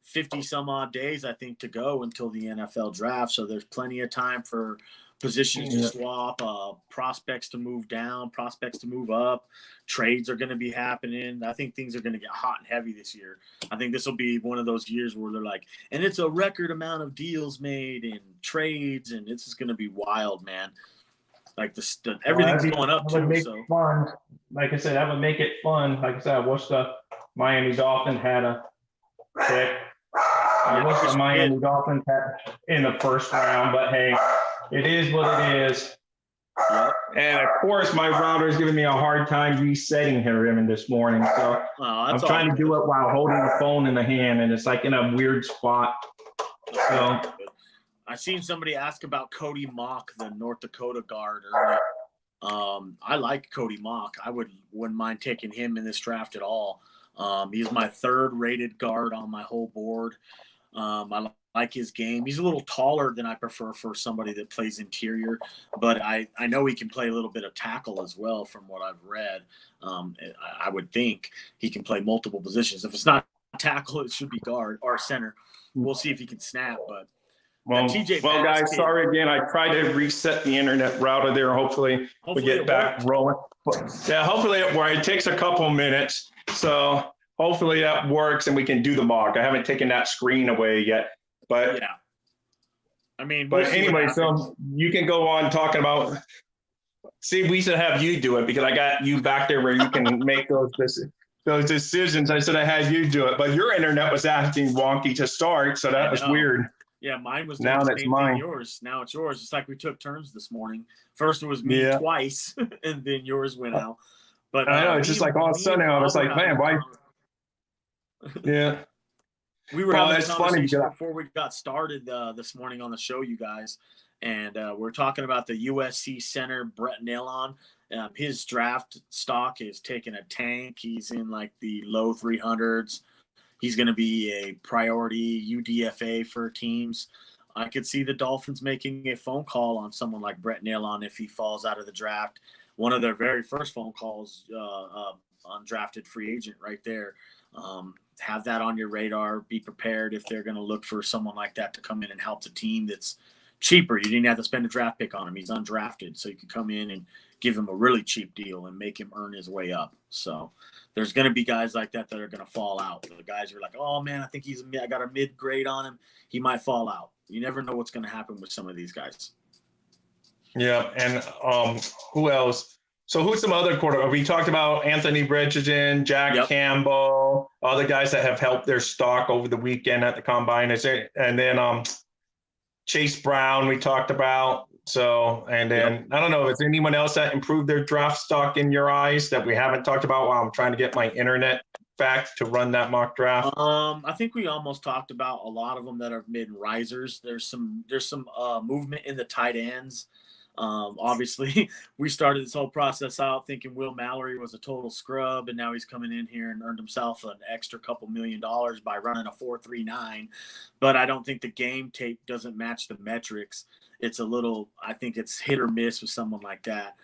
50 some odd days, I think, to go until the NFL draft. So there's plenty of time for positions to swap, prospects to move down, prospects to move up. Trades are going to be happening. I think things are going to get hot and heavy this year. I think this will be one of those years where they're like, and it's a record amount of deals made and trades, and it's just going to be wild, man. Like everything's going up too. Make so it fun. Like I said, that would make it fun. Like I said, I wish the Miami Dolphins had a pick. I wish the Miami Dolphins had in the first round, but hey, it is what it is. Yep. And of course, my router is giving me a hard time resetting him this morning. So I'm trying to do it while holding the phone in the hand, and it's like in a weird spot. So I seen somebody ask about Cody Mock, the North Dakota guard earlier. I like Cody Mock. I wouldn't mind taking him in this draft at all. He's my 3rd rated guard on my whole board. I like his game. He's a little taller than I prefer for somebody that plays interior, but I know he can play a little bit of tackle as well from what I've read. I would think he can play multiple positions. If it's not tackle, it should be guard or center. We'll see if he can snap, but well, guys, sorry again. I tried to reset the internet router there. Hopefully we get back rolling. Yeah, hopefully it takes a couple minutes. So hopefully that works and we can do the mock. I haven't taken that screen away yet, but yeah. I mean, but anyway, so you can go on talking about. See, we should have you do it because I got you back there where you can make those decisions. I said I had you do it, but your internet was acting wonky to start, so that was weird. Yeah, mine was now that's mine. Yours. Now it's yours. It's like we took turns this morning. First it was me twice, and then yours went out. But I know it's just like all of a sudden I was like, man, why? Yeah. We were having a conversation before we got started this morning on the show, you guys, And we're talking about the USC center, Brett Neilon. His draft stock is taking a tank. He's in like the low 300s. He's going to be a priority UDFA for teams. I could see the Dolphins making a phone call on someone like Brett Neilon if he falls out of the draft. One of their very first phone calls, undrafted free agent right there. Have that on your radar. Be prepared if they're going to look for someone like that to come in and help the team that's cheaper. You didn't have to spend a draft pick on him. He's undrafted, so you could come in and give him a really cheap deal and make him earn his way up. So there's going to be guys like that are going to fall out. The guys are like, oh, man, I think I got a mid-grade on him. He might fall out. You never know what's going to happen with some of these guys. Yeah, and who else? So who's some other quarterbacks? We talked about Anthony Richardson, Jack Campbell, other guys that have helped their stock over the weekend at the combine. And then Chase Brown we talked about. So, and then I don't know if it's anyone else that improved their draft stock in your eyes that we haven't talked about while I'm trying to get my internet back to run that mock draft. I think we almost talked about a lot of them that are mid risers. There's some movement in the tight ends. Obviously, we started this whole process out thinking Will Mallory was a total scrub, and now he's coming in here and earned himself an extra couple $1 million by running a 4.39. But I don't think the game tape doesn't match the metrics. It's a little, I think it's hit or miss with someone like that.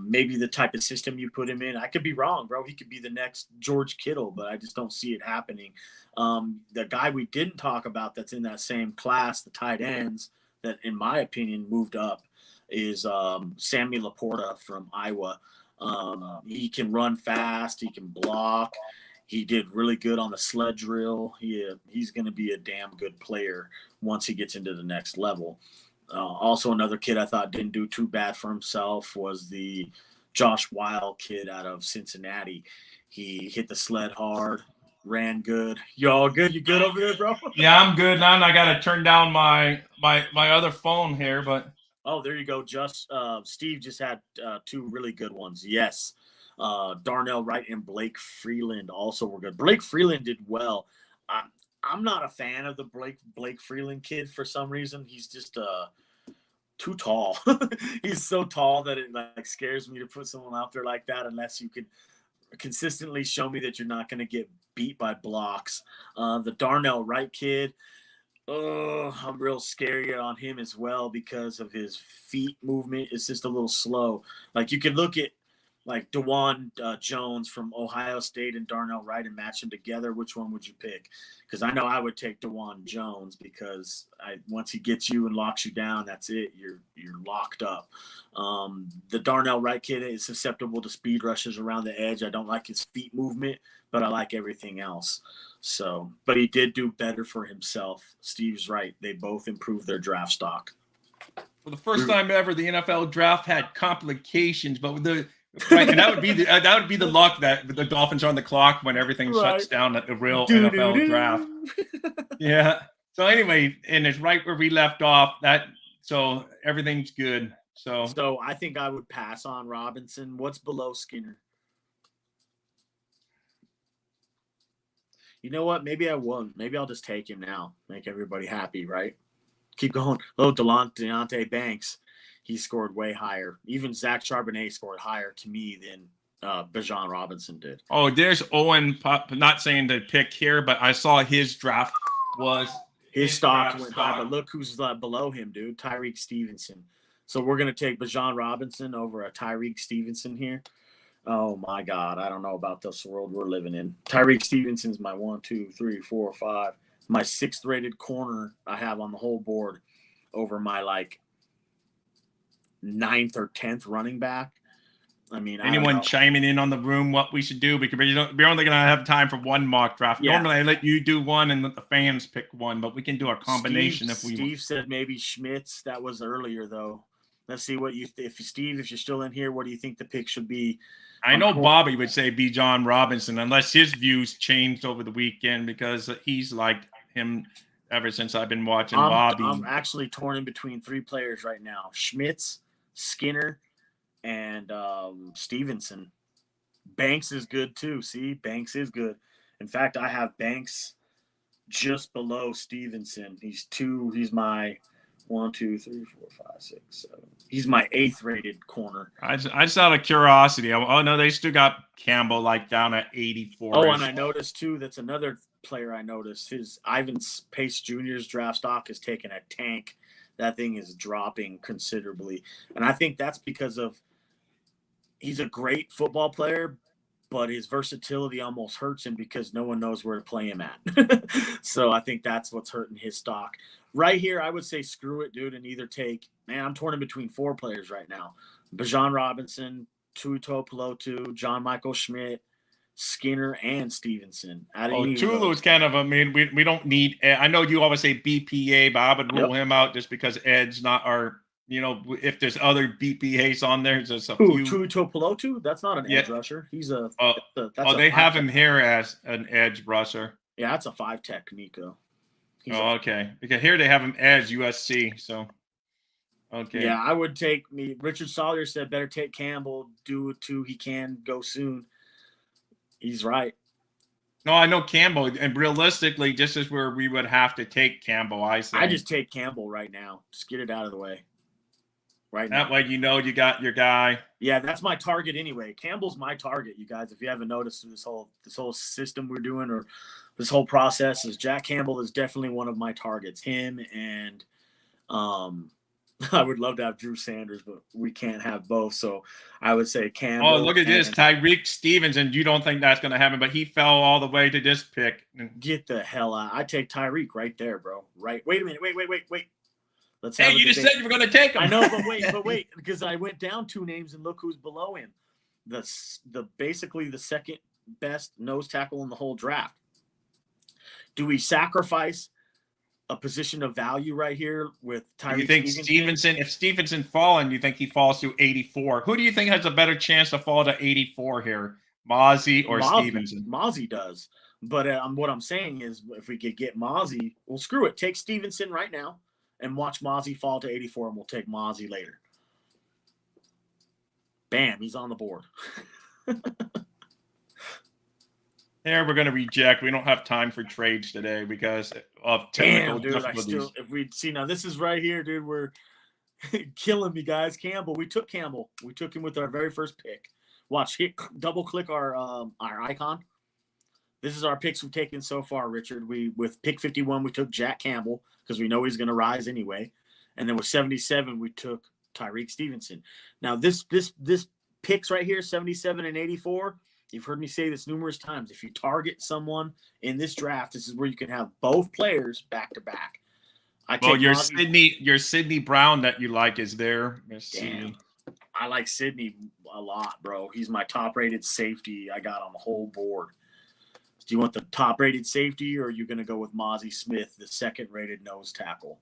Maybe the type of system you put him in. I could be wrong, bro. He could be the next George Kittle, but I just don't see it happening. The guy we didn't talk about that's in that same class, the tight ends, that in my opinion moved up, is Sammy Laporta from Iowa. He can run fast. He can block. He did really good on the sled drill. He's going to be a damn good player once he gets into the next level. Also, another kid I thought didn't do too bad for himself was the Josh Weil kid out of Cincinnati. He hit the sled hard, ran good. You all good? You good over there, bro? Yeah, I'm good now. I got to turn down my other phone here, but. Oh, there you go. Steve just had two really good ones. Yes. Darnell Wright and Blake Freeland also were good. Blake Freeland did well. I'm not a fan of the Blake Freeland kid for some reason. He's just too tall. He's so tall that it like scares me to put someone out there like that unless you can consistently show me that you're not going to get beat by blocks. The Darnell Wright kid, I'm real scary on him as well because of his feet movement. It's just a little slow. Like you could look at like DeJuan Jones from Ohio State and Darnell Wright and match them together. Which one would you pick? Because I know I would take DeJuan Jones because once he gets you and locks you down, that's it. You're locked up. The Darnell Wright kid is susceptible to speed rushes around the edge. I don't like his feet movement, but I like everything else. So, but he did do better for himself. Steve's right. They both improved their draft stock. For the first time ever, the NFL draft had complications, but with the right, and that would be the luck that the Dolphins are on the clock when everything shuts down at the real NFL draft. Yeah. So anyway, and it's right where we left off. So everything's good. So I think I would pass on Robinson. What's below Skinner? You know what? Maybe I won't. Maybe I'll just take him now. Make everybody happy, right? Keep going. Oh, Deontay Banks. He scored way higher. Even Zach Charbonnet scored higher to me than Bijan Robinson did. Oh, there's Owen. Not saying to pick here, but I saw his draft was his stock went high. But look who's below him, dude. Tyreek Stevenson. So we're gonna take Bijan Robinson over a Tyreek Stevenson here. Oh my God, I don't know about this world we're living in. Tyreek Stevenson's my 1, 2, 3, 4, 5, my 6th rated corner I have on the whole board over my like 9th or 10th running back. I mean, anyone chiming in on the room what we should do? Because we're only going to have time for one mock draft. Yeah. Normally I let you do one and let the fans pick one, but we can do a combination if we want. Steve said maybe Schmitz. That was earlier though. Let's see what if you're still in here, what do you think the pick should be? I know Bobby would say Bijan Robinson unless his views changed over the weekend because he's liked him ever since I've been watching Bobby. I'm actually torn in between 3 players right now. Schmitz, Skinner, and Stevenson. Banks is good too. See, Banks is good. In fact, I have Banks just below Stevenson. He's my 1, 2, 3, 4, 5, 6, 7. He's my 8th rated corner. I just out of curiosity. Oh no, they still got Campbell like down at 84. Oh, and I noticed too. That's another player I noticed. His Ivan Pace Jr.'s draft stock is taking a tank. That thing is dropping considerably, and I think that's because of he's a great football player, but his versatility almost hurts him because no one knows where to play him at. So I think that's what's hurting his stock. Right here, I would say screw it, dude, and either take – man, I'm torn in between 4 players right now. Bijan Robinson, Tuito Pelotu, John Michael Schmidt, Skinner, and Stevenson. Tulu's kind of – I mean, we don't need – I know you always say BPA, but I would rule him out just because Ed's not our – you know, if there's other BPAs on there, there's a few. Tuito Pelotu? That's not an edge rusher. He's a. They have him here as an edge rusher. Yeah, that's a 5-tech, Nico. Okay. Because here they have him as USC. So, okay. Yeah, I would take me. Richard Sawyer said better take Campbell. Do it too. He can go soon. He's right. No, I know Campbell, and realistically, this is where we would have to take Campbell. I just take Campbell right now. Just get it out of the way. Right now. That way you know you got your guy. Yeah, that's my target anyway. Campbell's my target, you guys. If you haven't noticed this whole system we're doing or this whole process is Jack Campbell is definitely one of my targets. Him and I would love to have Drew Sanders, but we can't have both. So I would say Campbell. Oh, look at this. Tyreek Stevenson. You don't think that's going to happen, but he fell all the way to this pick. Get the hell out. I take Tyreek right there, bro. Right. Wait a minute. Wait. Let's hey, you just said you were going to take him. I know, but wait, because I went down 2 names and look who's below him. Basically the second best nose tackle in the whole draft. Do we sacrifice a position of value right here with Tyreek? You think Stevenson? If Stevenson fallen, you think he falls to 84? Who do you think has a better chance to fall to 84 here, Mozzie or Stevenson? Mozzie does, but what I'm saying is, if we could get Mozzie, well, screw it. Take Stevenson right now. And watch Mozzie fall to 84, and we'll take Mozzie later. Bam, he's on the board. Here we're going to reject. We don't have time for trades today because of technical difficulties. If we see now, this is right here, dude. We're killing me, guys. Campbell. We took Campbell. We took him with our very first pick. Watch, double click our icon. This is our picks we've taken so far, Richard. With pick 51, we took Jack Campbell because we know he's going to rise anyway. And then with 77, we took Tyreek Stevenson. Now, this picks right here, 77 and 84, you've heard me say this numerous times. If you target someone in this draft, this is where you can have both players back-to-back. Your Sidney Brown that you like is there. Damn. I like Sidney a lot, bro. He's my top-rated safety I got on the whole board. Do you want the top-rated safety, or are you going to go with Mozzie Smith, the second-rated nose tackle?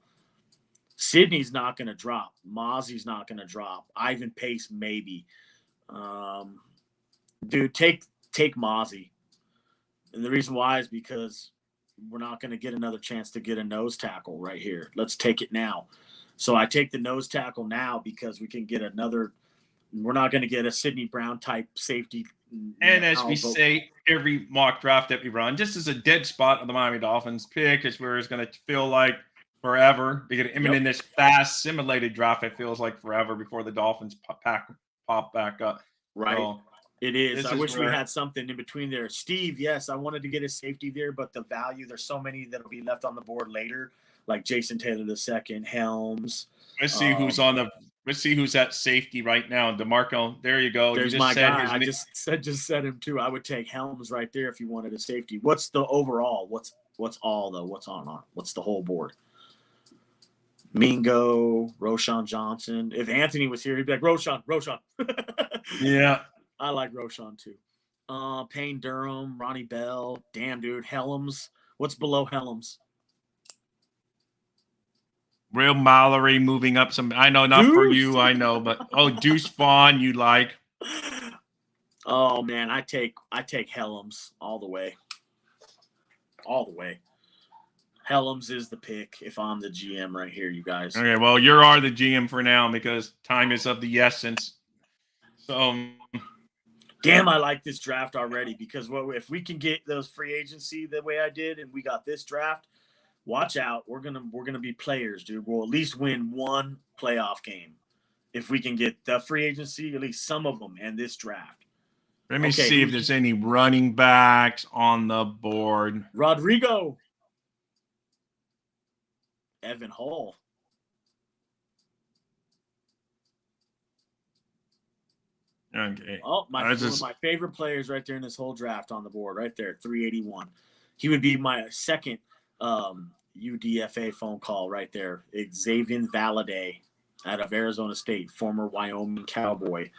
Sidney's not going to drop. Mozzie's not going to drop. Ivan Pace, maybe. Dude, take Mozzie. And the reason why is because we're not going to get another chance to get a nose tackle right here. Let's take it now. So I take the nose tackle now because we can get another – we're not going to get a Sidney Brown-type safety. And as we say every mock draft that we run, this is a dead spot of the Miami Dolphins pick. Is where it's going to feel like forever. Because even in this fast simulated draft, it feels like forever before the Dolphins pop back up. Right. So, it is. I wish we had something in between there. Steve, yes, I wanted to get a safety there, but the value, there's so many that will be left on the board later, like Jason Taylor II, Helms. Let's see who's on the. Let's see who's at safety right now. DeMarco, there you go. There's my guy. I just said him too. I would take Helms right there if you wanted a safety. What's the overall? What's all though? What's on? What's the whole board? Mingo, Roshan Johnson. If Anthony was here, he'd be like Roshan. Yeah, I like Roshan too. Payne Durham, Ronnie Bell. Damn, dude, Helms. What's below Helms? Real Mallory moving up some. I know, not for you, I know, but Deuce Vaughn, you like? Oh man, I take Helms all the way. Helms is the pick if I'm the GM right here, you guys. Okay, well, you are the GM for now because time is of the essence. So, damn, I like this draft already because if we can get those free agency the way I did and we got this draft, watch out. We're gonna be players, dude. We'll at least win one playoff game if we can get the free agency, at least some of them, and this draft. Let me see if there's any running backs on the board. Rodrigo. Evan Hall. Okay. Oh, one of my favorite players right there in this whole draft on the board, right there, 381. He would be my second UDFA phone call right there. Xavier Valade out of Arizona State, former Wyoming Cowboy.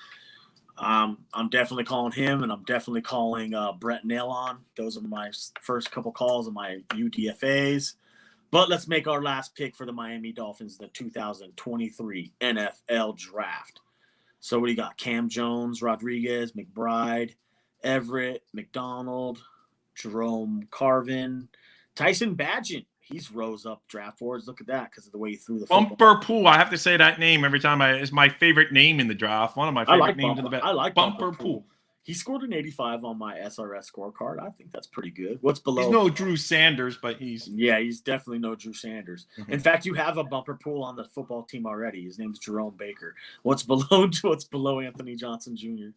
I'm definitely calling him, and I'm definitely calling Brett Nailon. Those are my first couple calls of my UDFAs. But let's make our last pick for the Miami Dolphins, the 2023 NFL Draft. So what do you got? Cam Jones, Rodriguez, McBride, Everett, McDonald, Jerome Carvin, Tyson Badgett. He's rose up draft boards. Look at that because of the way he threw the football. Bumper Pool. I have to say that name every time. It's my favorite name in the draft. One of my favorite names in the best. I like Bumper Pool. He scored an 85 on my SRS scorecard. I think that's pretty good. What's below? He's no Drew Sanders, but he's definitely no Drew Sanders. Mm-hmm. In fact, you have a bumper pool on the football team already. His name's Jerome Baker. What's below Anthony Johnson Jr.?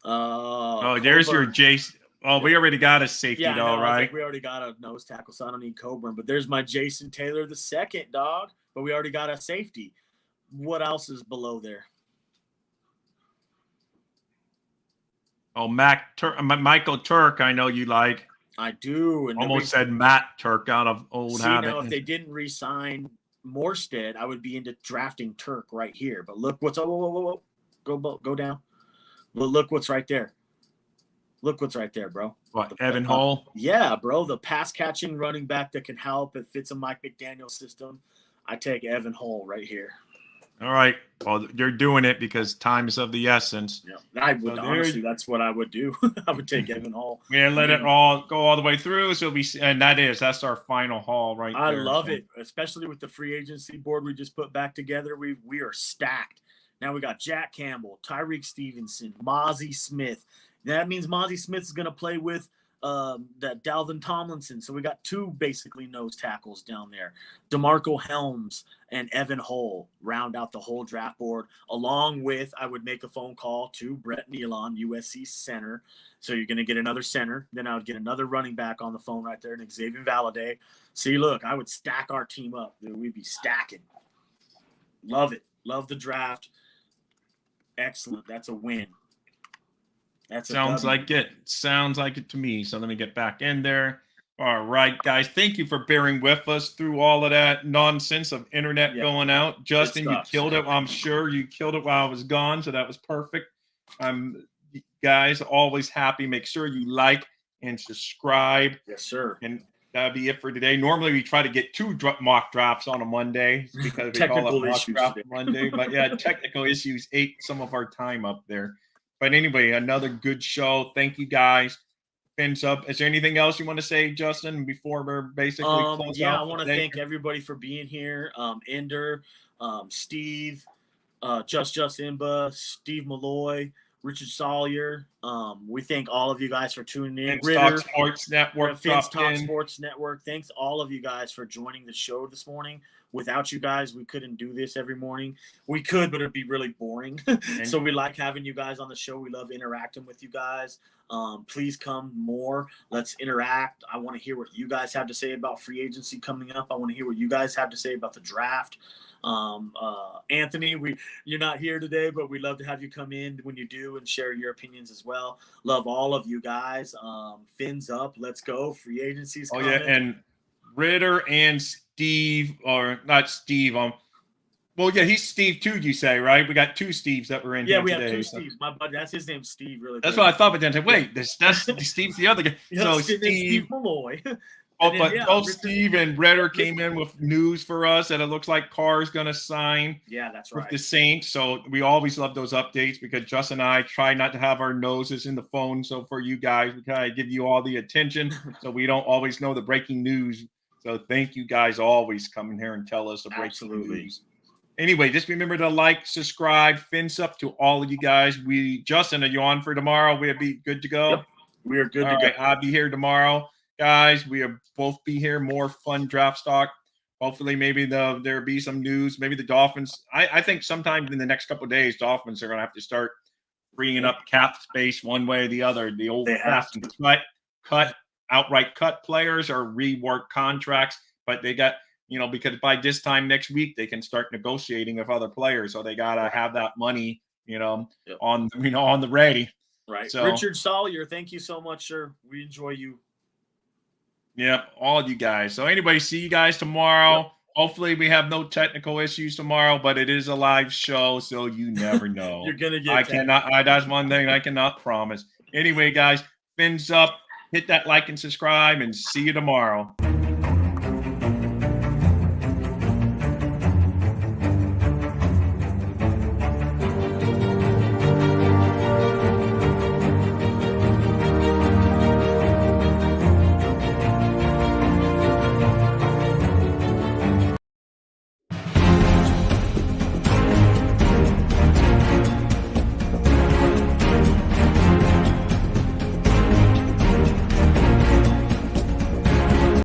There's your Jason. Oh, we already got a safety right? We already got a nose tackle, so I don't need Coburn. But there's my Jason Taylor II, dog. But we already got a safety. What else is below there? Oh, Michael Turk, I know you like. I do. And almost said Matt Turk out of old habit. Now, if they didn't re-sign Morstead, I would be into drafting Turk right here. But look what's go down. But look what's right there. Look what's right there, bro. What, Evan Hall? Yeah, bro. The pass-catching running back that can help. It fits a Mike McDaniel system. I take Evan Hall right here. All right. Well, you're doing it because time is of the essence. Yeah, I would honestly. That's what I would do. I would take Evan Hall. We're gonna let it all go all the way through. So that's our final haul right there. I love it, especially with the free agency board we just put back together. We are stacked. Now we got Jack Campbell, Tyreek Stevenson, Mozzie Smith. That means Mozzie Smith is going to play with that Dalvin Tomlinson. So we got two basically nose tackles down there. DeMarco Helms and Evan Hall round out the whole draft board, along with I would make a phone call to Brett Nealon, USC center. So you're going to get another center. Then I would get another running back on the phone right there, and Xavier Valade. See, look, I would stack our team up. Dude, we'd be stacking. Love it. Love the draft. Excellent. That's a win. Sounds like it. Sounds like it to me. So let me get back in there. All right, guys. Thank you for bearing with us through all of that nonsense of internet going out. Justin, you killed it. I'm sure you killed it while I was gone. So that was perfect. Guys, always happy. Make sure you like and subscribe. Yes, sir. And that'll be it for today. Normally, we try to get two mock drafts on a Monday because we call it mock draft Monday. But yeah, technical issues ate some of our time up there. But anyway, another good show. Thank you, guys. Fins up. Is there anything else you want to say, Justin, before we're basically close out? I want to thank everybody for being here. Ender, Steve, Just Imba, Steve Malloy, Richard Sawyer. We thank all of you guys for tuning in. Talk Sports Network. Talk Sports Network. Thanks all of you guys for joining the show this morning. Without you guys, we couldn't do this every morning. We could, but it'd be really boring. So we like having you guys on the show. We love interacting with you guys. Please come more. Let's interact. I want to hear what you guys have to say about free agency coming up. I want to hear what you guys have to say about the draft. Anthony, you're not here today, but we'd love to have you come in when you do and share your opinions as well. Love all of you guys. Fins up. Let's go. Free agency's coming. Yeah, and Ritter and Steve, or not Steve. Well, yeah, he's Steve too. You say, right? We got two Steves that were in. Yeah, here we today, have two Steves. My buddy, that's his name, Steve. Really. That's what I thought, but then I said, wait, that's Steve's the other guy. So Steve Malloy. Both Steve and Ritter came in with news for us that it looks like Carr's going to sign. Yeah, that's right. With the Saints. So we always love those updates because Justin and I try not to have our noses in the phone. So for you guys, we kind of give you all the attention. So we don't always know the breaking news. So thank you guys always coming here and tell us the breaking news. Anyway, just remember to like, subscribe, fins up to all of you guys. Justin, are you on for tomorrow? We'll be good to go. Yep. We are good to go. I'll be here tomorrow. guys. We'll both be here. More fun draft stock. Hopefully, maybe there'll be some news. Maybe the Dolphins. I think sometime in the next couple of days, Dolphins are going to have to start freeing up cap space one way or the other. The old fashioned outright cut players or rework contracts, but they got, because by this time next week they can start negotiating with other players, so they gotta have that money, on the ready. Right. So, Richard Sawyer, thank you so much, sir. We enjoy you. Yep, all of you guys. So anyway, see you guys tomorrow. Yep. Hopefully we have no technical issues tomorrow, but it is a live show, so you never know. You're gonna get that's one thing I cannot promise. Anyway, guys, fins up, hit that like and subscribe, and see you tomorrow.